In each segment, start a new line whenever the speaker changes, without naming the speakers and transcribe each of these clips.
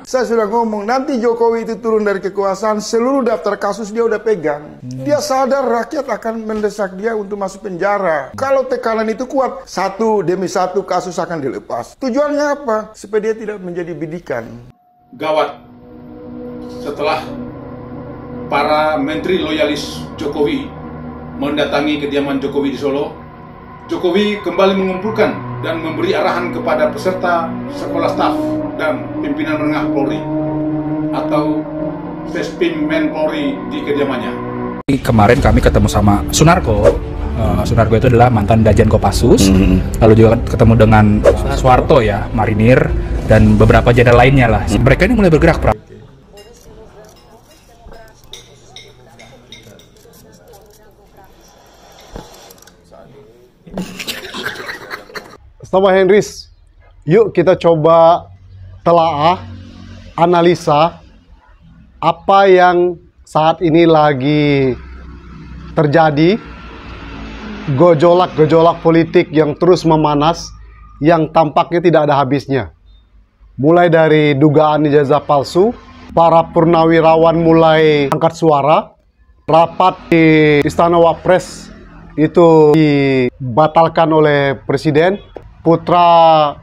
Saya sudah ngomong, nanti Jokowi itu turun dari kekuasaan, seluruh daftar kasus dia udah pegang. Dia sadar rakyat akan mendesak dia untuk masuk penjara. Kalau tekanan itu kuat, satu demi satu kasus akan dilepas. Tujuannya apa? Supaya dia tidak menjadi bidikan.
Gawat setelah para menteri loyalis Jokowi mendatangi kediaman Jokowi di Solo. Jokowi kembali mengumpulkan dan memberi arahan kepada peserta sekolah staf dan pimpinan menengah Polri atau Sespim Men Polri di kediamannya.
Kemarin kami ketemu sama Sunarko. Sunarko itu adalah mantan Danjen Kopassus. Lalu juga ketemu dengan Soeharto ya, marinir, dan beberapa jenderal lainnya lah. Mereka ini mulai bergerak.
Sahabat Henrys, yuk kita coba telaah, analisa apa yang saat ini lagi terjadi, gejolak politik yang terus memanas, yang tampaknya tidak ada habisnya. Mulai dari dugaan ijazah palsu, para purnawirawan mulai angkat suara, rapat di Istana Wapres itu dibatalkan oleh Presiden. Putra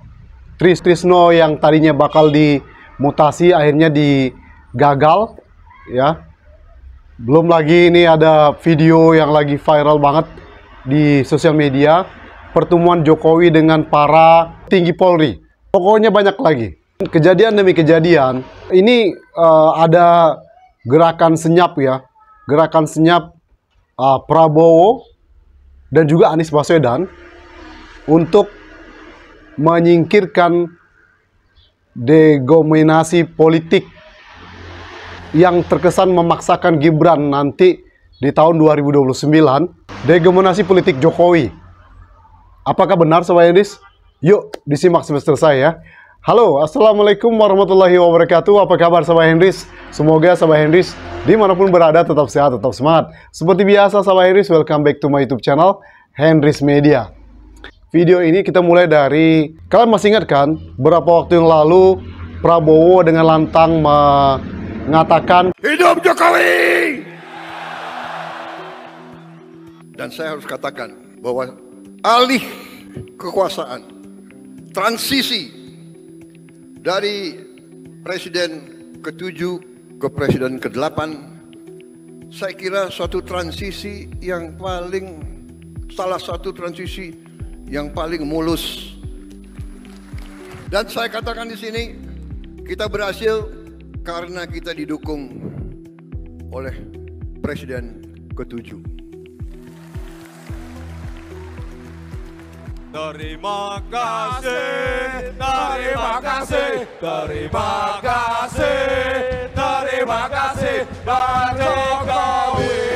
Trisno yang tadinya bakal dimutasi akhirnya digagal ya. Belum lagi ini ada video yang lagi viral banget di sosial media, pertemuan Jokowi dengan para tinggi Polri. Pokoknya banyak lagi. Kejadian demi kejadian, ini ada gerakan senyap ya. Gerakan senyap Prabowo dan juga Anies Baswedan untuk menyingkirkan degominasi politik yang terkesan memaksakan Gibran nanti di tahun 2029, degominasi politik Jokowi. Apakah benar Sobat Henrys? Yuk disimak sampai selesai ya. Halo, Assalamualaikum warahmatullahi wabarakatuh. Apa kabar Sobat Henrys? Semoga Sobat Henrys dimanapun berada tetap sehat, tetap semangat. Seperti biasa Sobat Henrys, welcome back to my YouTube channel Henrys Media. Video ini kita mulai dari, kalian masih ingat kan, beberapa waktu yang lalu Prabowo dengan lantang mengatakan
hidup Jokowi. Dan saya harus katakan bahwa alih kekuasaan, transisi dari Presiden ke-7 ke Presiden ke-8, saya kira suatu transisi yang salah satu transisi yang paling mulus. Dan saya katakan di sini, kita berhasil karena kita didukung oleh Presiden ke-7.
Terima kasih, terima kasih, terima kasih, terima kasih, Pak Jokowi.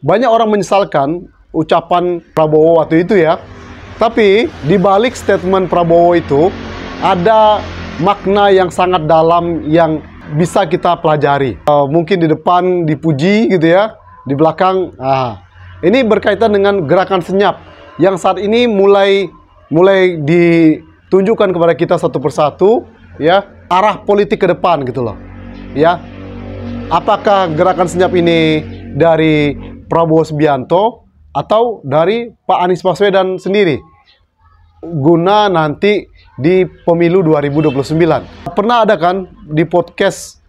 Banyak orang menyesalkan ucapan Prabowo waktu itu ya. Tapi di balik statement Prabowo itu ada makna yang sangat dalam yang bisa kita pelajari. Mungkin di depan dipuji gitu ya, di belakang. Ini berkaitan dengan gerakan senyap yang saat ini mulai ditunjukkan kepada kita satu persatu ya, arah politik ke depan gitu loh. Ya. Apakah gerakan senyap ini dari Prabowo Subianto atau dari Pak Anies Baswedan sendiri guna nanti di pemilu 2029. Pernah ada kan di podcast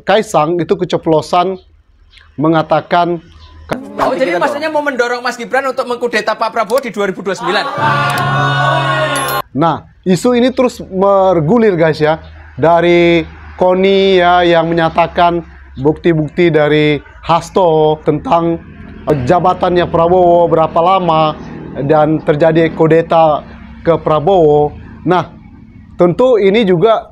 Kaisang itu keceplosan mengatakan,
oh jadi maksudnya mau mendorong Mas Gibran untuk mengkudeta Pak Prabowo di 2029.
Nah, isu ini terus bergulir guys ya, dari KONI ya yang menyatakan bukti-bukti dari Hasto tentang jabatannya Prabowo berapa lama dan terjadi kudeta ke Prabowo. Nah, tentu ini juga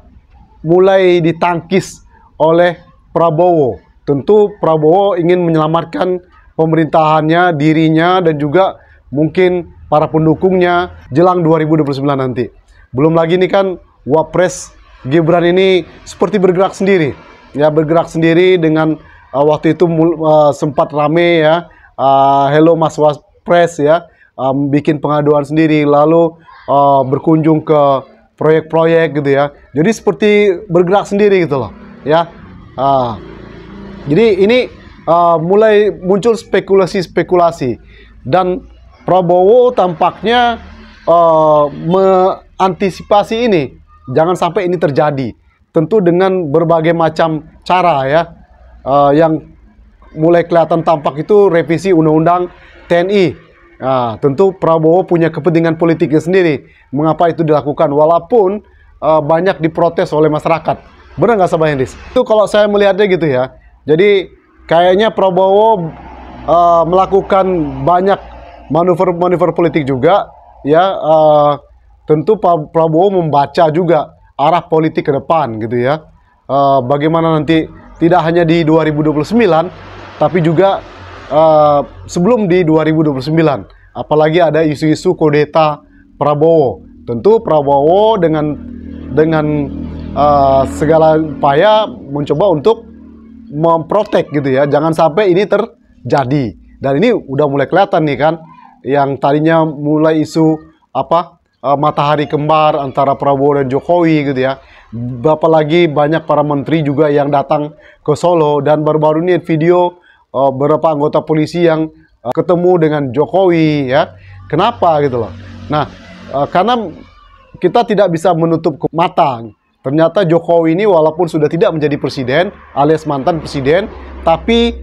mulai ditangkis oleh Prabowo. Tentu Prabowo ingin menyelamatkan pemerintahannya, dirinya, dan juga mungkin para pendukungnya jelang 2029 nanti. Belum lagi nih kan Wapres Gibran ini seperti bergerak sendiri. Ya, bergerak sendiri dengan waktu itu sempat rame ya, Hello Mas Wapres ya, bikin pengaduan sendiri, lalu berkunjung ke proyek-proyek gitu ya. Jadi seperti bergerak sendiri gitu loh, ya. Jadi ini mulai muncul spekulasi-spekulasi dan Prabowo tampaknya mengantisipasi ini, jangan sampai ini terjadi. Tentu dengan berbagai macam cara ya, yang mulai kelihatan tampak itu revisi Undang-Undang TNI. Tentu Prabowo punya kepentingan politiknya sendiri. Mengapa itu dilakukan? Walaupun banyak diprotes oleh masyarakat. Benar nggak Sobat Hendris? Itu kalau saya melihatnya gitu ya. Jadi kayaknya Prabowo melakukan banyak manuver-manuver politik juga. Ya, tentu Prabowo membaca juga arah politik ke depan gitu ya. Bagaimana nanti tidak hanya di 2029, tapi juga sebelum di 2029, apalagi ada isu-isu kudeta Prabowo. Tentu Prabowo dengan segala upaya mencoba untuk memprotek gitu ya, jangan sampai ini terjadi. Dan ini udah mulai kelihatan nih kan, yang tadinya mulai isu matahari kembar antara Prabowo dan Jokowi gitu ya. Apalagi banyak para menteri juga yang datang ke Solo, dan baru-baru ini video beberapa anggota polisi yang ketemu dengan Jokowi ya. Kenapa gitu loh. Nah, karena kita tidak bisa menutup mata. Ternyata Jokowi ini walaupun sudah tidak menjadi presiden alias mantan presiden, tapi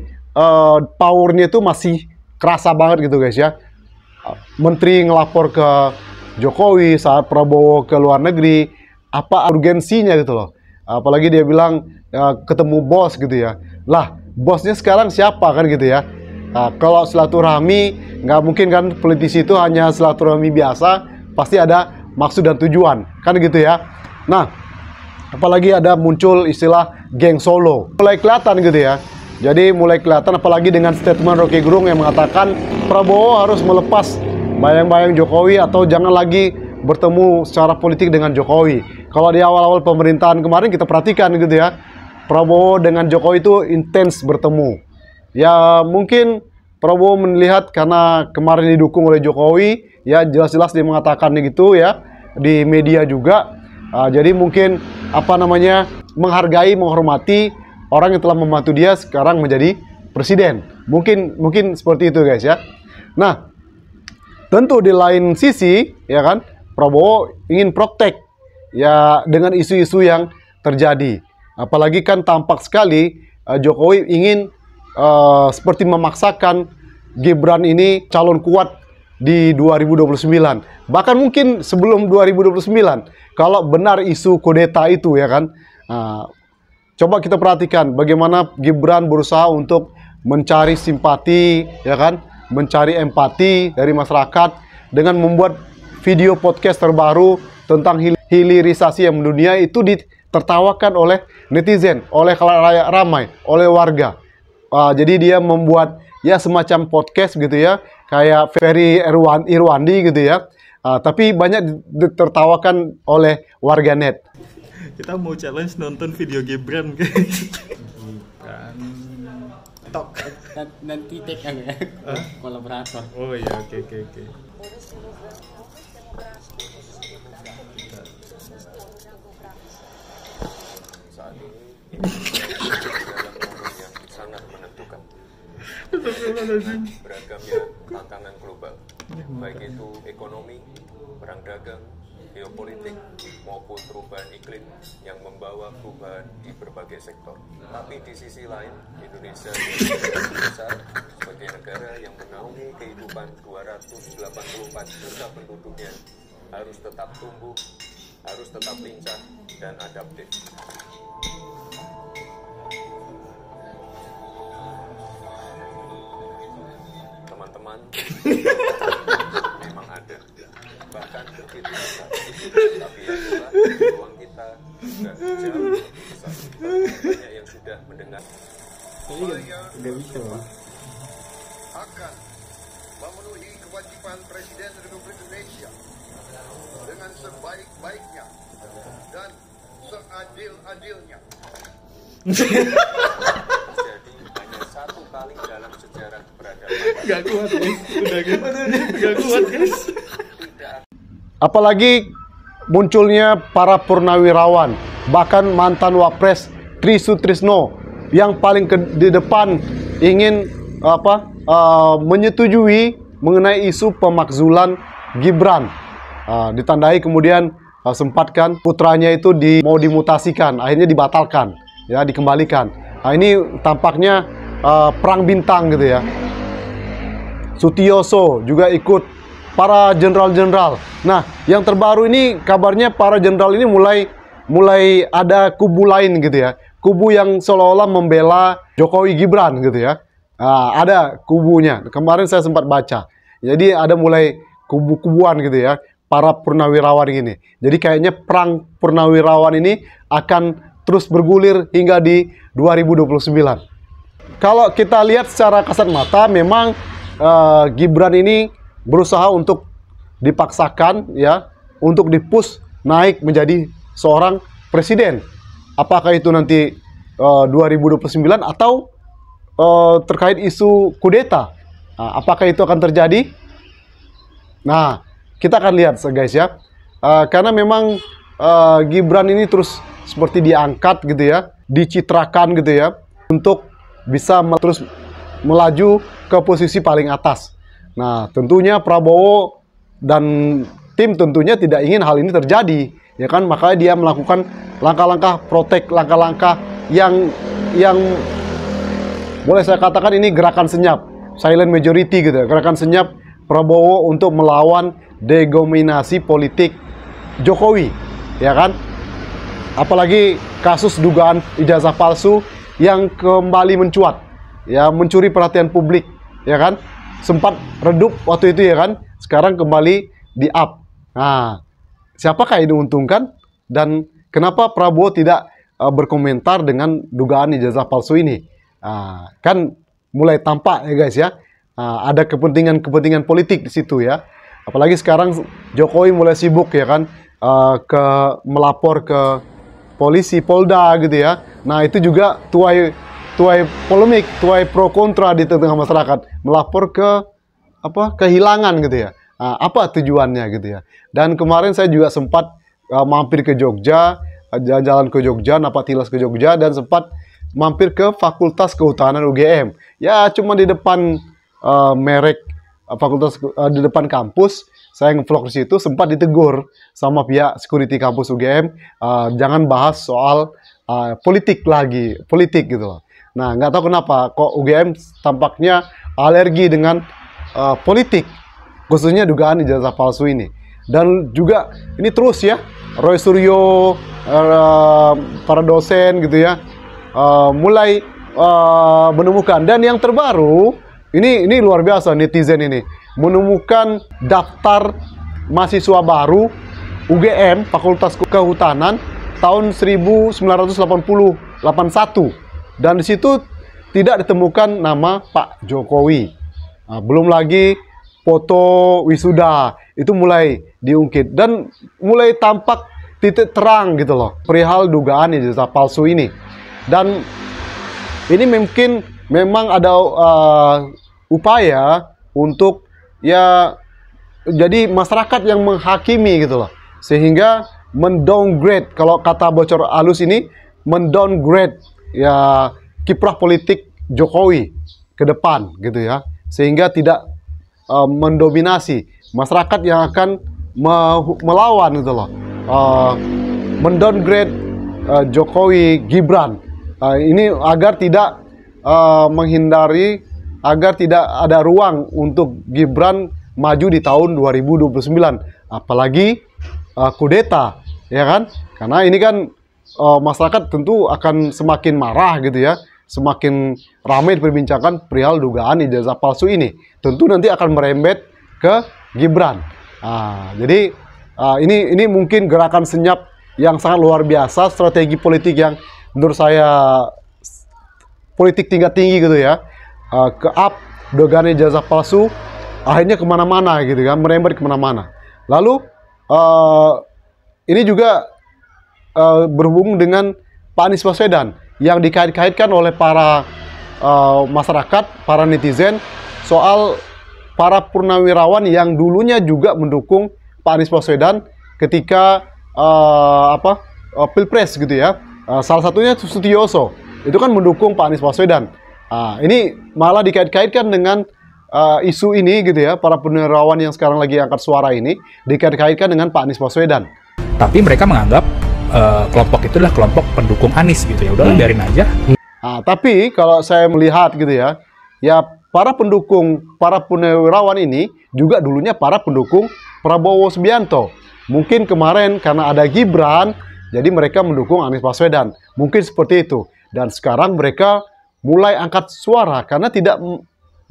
powernya itu masih kerasa banget gitu guys ya. Menteri ngelapor ke Jokowi saat Prabowo ke luar negeri, apa urgensinya gitu loh. Apalagi dia bilang ketemu bos gitu ya. Lah, bosnya sekarang siapa kan gitu ya. Kalau silaturahmi, nggak mungkin kan politisi itu hanya silaturahmi biasa, pasti ada maksud dan tujuan kan gitu ya. Nah, apalagi ada muncul istilah geng Solo, mulai kelihatan gitu ya. Jadi mulai kelihatan, apalagi dengan statement Rocky Gerung yang mengatakan Prabowo harus melepas bayang-bayang Jokowi atau jangan lagi bertemu secara politik dengan Jokowi. Kalau di awal-awal pemerintahan kemarin kita perhatikan gitu ya, Prabowo dengan Jokowi itu intens bertemu. Ya mungkin Prabowo melihat karena kemarin didukung oleh Jokowi, ya jelas-jelas dia mengatakannya gitu ya di media juga. Jadi mungkin menghargai, menghormati orang yang telah membantu dia sekarang menjadi presiden. Mungkin seperti itu guys ya. Nah, tentu di lain sisi ya kan, Prabowo ingin protek ya dengan isu-isu yang terjadi. Apalagi kan tampak sekali Jokowi ingin seperti memaksakan Gibran ini calon kuat di 2029. Bahkan mungkin sebelum 2029 kalau benar isu kudeta itu ya kan. Coba kita perhatikan bagaimana Gibran berusaha untuk mencari simpati ya kan, mencari empati dari masyarakat dengan membuat video podcast terbaru tentang hilirisasi yang mendunia. Itu ditertawakan oleh netizen, oleh khalayak ramai, oleh warga. Jadi dia membuat ya semacam podcast gitu ya, kayak Ferry Irwandi gitu ya. Tapi banyak ditertawakan oleh warganet.
Kita mau challenge nonton video Gibran guys. Tok.
Nanti take ya. Kolaborator.
Oh iya, oke.
Saat ini yang sangat menentukan. Beragamnya tantangan global, baik itu ekonomi, perang dagang, geopolitik, maupun perubahan iklim yang membawa perubahan di berbagai sektor. Tapi di sisi lain, Indonesia yang besar sebagai negara yang menaungi kehidupan 284 juta penduduknya harus tetap tumbuh, harus tetap lincah dan adaptif. Teman-teman, memang ada, bahkan begitu besar. Tapi itulah peluang kita juga jauh besar. Banyak yang sudah mendengar.
Akan memenuhi kewajiban Presiden Republik Indonesia dengan sebaik-baiknya dan seadil-adilnya.
Jadi hanya satu kali dalam sejarah peradaban.
Gak kuat guys, udah guys. Gak kuat guys.
Apalagi munculnya para purnawirawan, bahkan mantan Wapres Tri Sutrisno yang paling di depan ingin menyetujui mengenai isu pemakzulan Gibran. Ditandai kemudian sempatkan putranya itu mau dimutasikan, akhirnya dibatalkan, ya, dikembalikan. Nah, ini tampaknya perang bintang gitu ya. Sutioso juga ikut, para jenderal-jenderal. Nah, yang terbaru ini kabarnya para jenderal ini mulai ada kubu lain gitu ya. Kubu yang seolah-olah membela Jokowi Gibran gitu ya. Ada kubunya. Kemarin saya sempat baca. Jadi ada mulai kubu-kubuan gitu ya, para purnawirawan ini. Jadi kayaknya perang purnawirawan ini akan terus bergulir hingga di 2029. Kalau kita lihat secara kasat mata, memang Gibran ini berusaha untuk dipaksakan ya, untuk dipush naik menjadi seorang presiden. Apakah itu nanti 2029 atau terkait isu kudeta? Apakah itu akan terjadi? Nah, kita akan lihat guys ya. Karena memang Gibran ini terus seperti diangkat gitu ya, dicitrakan gitu ya, untuk bisa terus melaju ke posisi paling atas. Nah, tentunya Prabowo dan tim tentunya tidak ingin hal ini terjadi, ya kan? Makanya dia melakukan langkah-langkah protek, langkah-langkah yang boleh saya katakan ini gerakan senyap, silent majority gitu, gerakan senyap Prabowo untuk melawan dedominasi politik Jokowi, ya kan? Apalagi kasus dugaan ijazah palsu yang kembali mencuat, ya, mencuri perhatian publik, ya kan? Sempat redup waktu itu, ya kan? Sekarang kembali di-up. Nah, siapakah ini diuntungkan? Dan kenapa Prabowo tidak berkomentar dengan dugaan ijazah palsu ini? Kan mulai tampak ya guys ya, ada kepentingan politik di situ ya. Apalagi sekarang Jokowi mulai sibuk ya kan, melapor ke polisi, Polda gitu ya. Nah, itu juga tuai polemik, tuai pro kontra di tengah masyarakat, melapor ke kehilangan gitu ya. Apa tujuannya gitu ya. Dan kemarin saya juga sempat mampir ke Jogja, jalan-jalan ke Jogja, napak tilas ke Jogja, dan sempat mampir ke Fakultas Kehutanan UGM. Ya, cuma di depan di depan kampus, saya nge-vlog di situ, sempat ditegur sama pihak security kampus UGM, jangan bahas soal politik gitu loh. Nah, nggak tahu kenapa kok UGM tampaknya alergi dengan politik, khususnya dugaan ijazah palsu ini. Dan juga ini terus ya, Roy Suryo, para dosen gitu ya, mulai menemukan. Dan yang terbaru, ini luar biasa netizen ini, menemukan daftar mahasiswa baru UGM, Fakultas Kehutanan, tahun 1981. Dan di situ tidak ditemukan nama Pak Jokowi. Belum lagi foto wisuda, itu mulai diungkit. Dan mulai tampak titik terang gitu loh, perihal dugaan ijazah palsu ini. Dan ini mungkin memang ada upaya untuk ya jadi masyarakat yang menghakimi gitu loh, sehingga mendowngrade, kalau kata bocor halus ini, mendowngrade ya kiprah politik Jokowi ke depan gitu ya, sehingga tidak mendominasi masyarakat yang akan melawan gitu loh, mendowngrade Jokowi Gibran, ini agar tidak menghindari, agar tidak ada ruang untuk Gibran maju di tahun 2029, apalagi kudeta, ya kan? Karena ini kan masyarakat tentu akan semakin marah gitu ya, semakin ramai diperbincangkan perihal dugaan ijazah palsu ini. Tentu nanti akan merembet ke Gibran. Jadi ini mungkin gerakan senyap yang sangat luar biasa, strategi politik yang menurut saya politik tingkat tinggi gitu ya, ke-up dugaan ijazah palsu, akhirnya kemana-mana gitu kan, merembet kemana-mana. Lalu ini juga berhubung dengan Pak Anies Baswedan yang dikait-kaitkan oleh para masyarakat, para netizen, soal para purnawirawan yang dulunya juga mendukung Pak Anies Baswedan ketika Pilpres gitu ya. Salah satunya Sutioso, itu kan mendukung Pak Anies Baswedan. Ini malah dikait-kaitkan dengan isu ini gitu ya, para purnawirawan yang sekarang lagi angkat suara ini dikait-kaitkan dengan Pak Anies Baswedan.
Tapi mereka menganggap kelompok itu adalah kelompok pendukung Anies gitu ya. Udahlah biarin aja.
Tapi kalau saya melihat gitu ya, para purnawirawan ini juga dulunya para pendukung Prabowo Subianto. Mungkin kemarin karena ada Gibran, jadi mereka mendukung Anies Baswedan. Mungkin seperti itu. Dan sekarang mereka mulai angkat suara karena tidak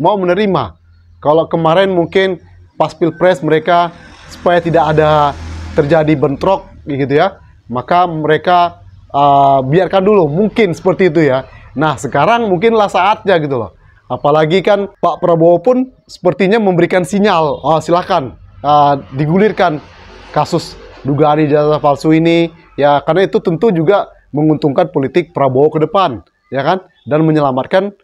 mau menerima. Kalau kemarin mungkin pas Pilpres mereka supaya tidak ada terjadi bentrok gitu ya, maka mereka biarkan dulu, mungkin seperti itu ya. Nah sekarang mungkinlah saatnya gitu loh. Apalagi kan Pak Prabowo pun sepertinya memberikan sinyal, silakan digulirkan kasus dugaan ijazah palsu ini ya, karena itu tentu juga menguntungkan politik Prabowo ke depan ya kan, dan menyelamatkan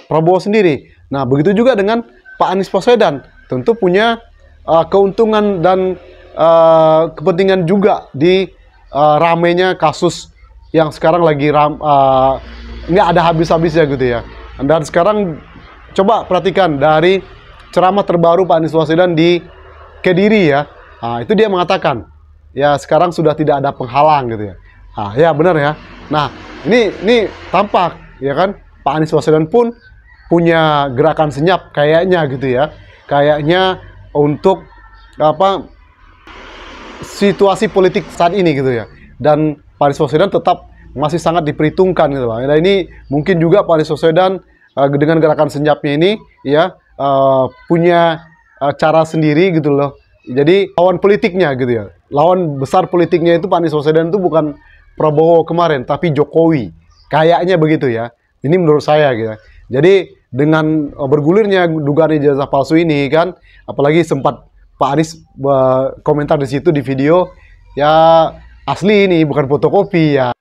Prabowo sendiri. Nah begitu juga dengan Pak Anies Baswedan, tentu punya keuntungan dan kepentingan juga di ramenya kasus yang sekarang lagi nggak ada habis-habisnya gitu ya. Dan sekarang coba perhatikan dari ceramah terbaru Pak Anies Baswedan di Kediri ya. Itu dia mengatakan ya sekarang sudah tidak ada penghalang gitu ya. Ya benar ya. Nah ini tampak ya kan, Pak Anies Baswedan pun punya gerakan senyap kayaknya gitu ya. Kayaknya untuk situasi politik saat ini gitu ya. Dan Pak Anies Baswedan tetap masih sangat diperhitungkan gitu Pak. Nah ini mungkin juga Pak Anies Baswedan dengan gerakan senyapnya ini ya punya cara sendiri gitu loh. Jadi lawan politiknya gitu ya. Lawan besar politiknya itu Pak Anies Baswedan itu bukan Prabowo kemarin, tapi Jokowi. Kayaknya begitu ya. Ini menurut saya gitu. Jadi dengan bergulirnya dugaan ijazah palsu ini kan, apalagi sempat Pak Anies komentar di situ di video, ya asli ini bukan fotokopi ya.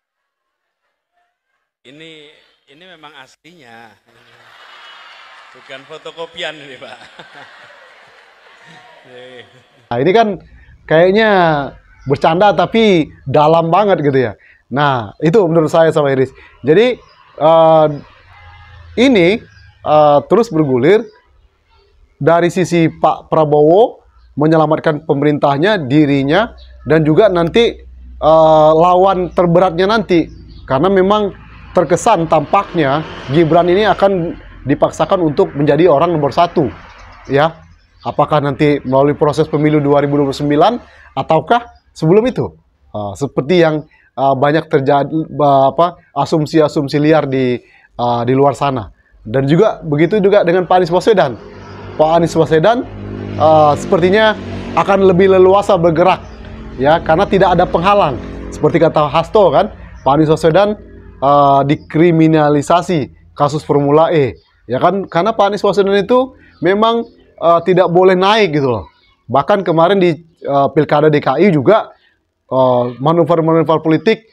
Ini memang aslinya. Bukan fotokopian ini, Pak.
Nah, ini kan kayaknya bercanda tapi dalam banget gitu ya. Nah, itu menurut saya sama Iris. Jadi ini terus bergulir dari sisi Pak Prabowo menyelamatkan pemerintahnya, dirinya, dan juga nanti lawan terberatnya nanti. Karena memang terkesan tampaknya Gibran ini akan dipaksakan untuk menjadi orang nomor 1. Ya. Apakah nanti melalui proses pemilu 2029 ataukah sebelum itu? Seperti yang banyak terjadi asumsi-asumsi liar di luar sana. Dan juga begitu juga dengan Pak Anies Baswedan. Pak Anies Baswedan sepertinya akan lebih leluasa bergerak ya, karena tidak ada penghalang. Seperti kata Hasto kan, Pak Anies Baswedan dikriminalisasi kasus Formula E ya kan, karena Pak Anies Baswedan itu memang tidak boleh naik gitu loh. Bahkan kemarin di Pilkada DKI juga manuver-manuver politik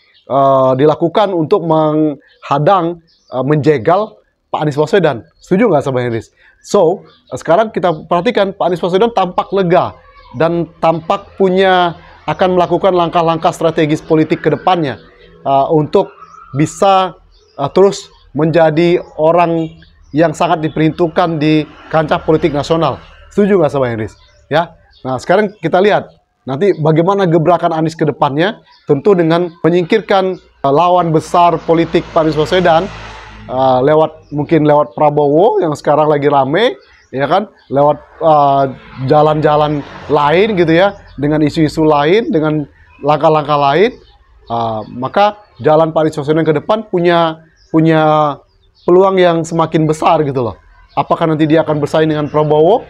dilakukan untuk menghadang, menjegal Pak Anies Baswedan. Setuju nggak sama Iris? So, sekarang kita perhatikan Pak Anies Baswedan tampak lega dan tampak akan melakukan langkah-langkah strategis politik ke depannya untuk bisa terus menjadi orang yang sangat diperhitungkan di kancah politik nasional. Setuju nggak sama Iris? Ya. Nah, sekarang kita lihat nanti bagaimana gebrakan Anies ke depannya, tentu dengan menyingkirkan lawan besar politik Pak Anies Baswedan mungkin lewat Prabowo yang sekarang lagi rame, ya kan? Lewat jalan-jalan lain gitu ya, dengan isu-isu lain, dengan langkah-langkah lain, maka jalan Pak Anies Baswedan ke depan punya peluang yang semakin besar gitu loh. Apakah nanti dia akan bersaing dengan Prabowo?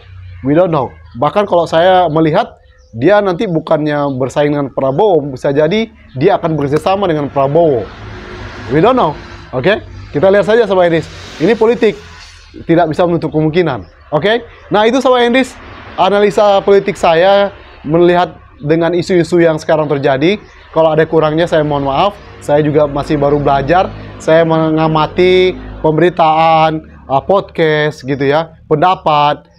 We don't know. Bahkan kalau saya melihat dia nanti bukannya bersaing dengan Prabowo, bisa jadi dia akan bekerjasama dengan Prabowo. We don't know. Oke? Kita lihat saja sama Iris. Ini politik, tidak bisa menutup kemungkinan. Oke? Nah itu sama Iris, analisa politik saya melihat dengan isu-isu yang sekarang terjadi. Kalau ada kurangnya saya mohon maaf. Saya juga masih baru belajar. Saya mengamati pemberitaan, podcast gitu ya, pendapat,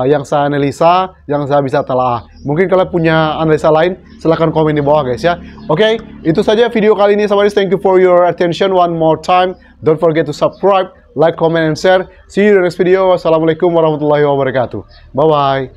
yang saya analisa, yang saya bisa telah. Mungkin kalian punya analisa lain, silahkan komen di bawah guys ya. Oke, itu saja video kali ini. Thank you for your attention one more time. Don't forget to subscribe, like, comment, and share. See you in the next video. Wassalamualaikum warahmatullahi wabarakatuh. Bye-bye.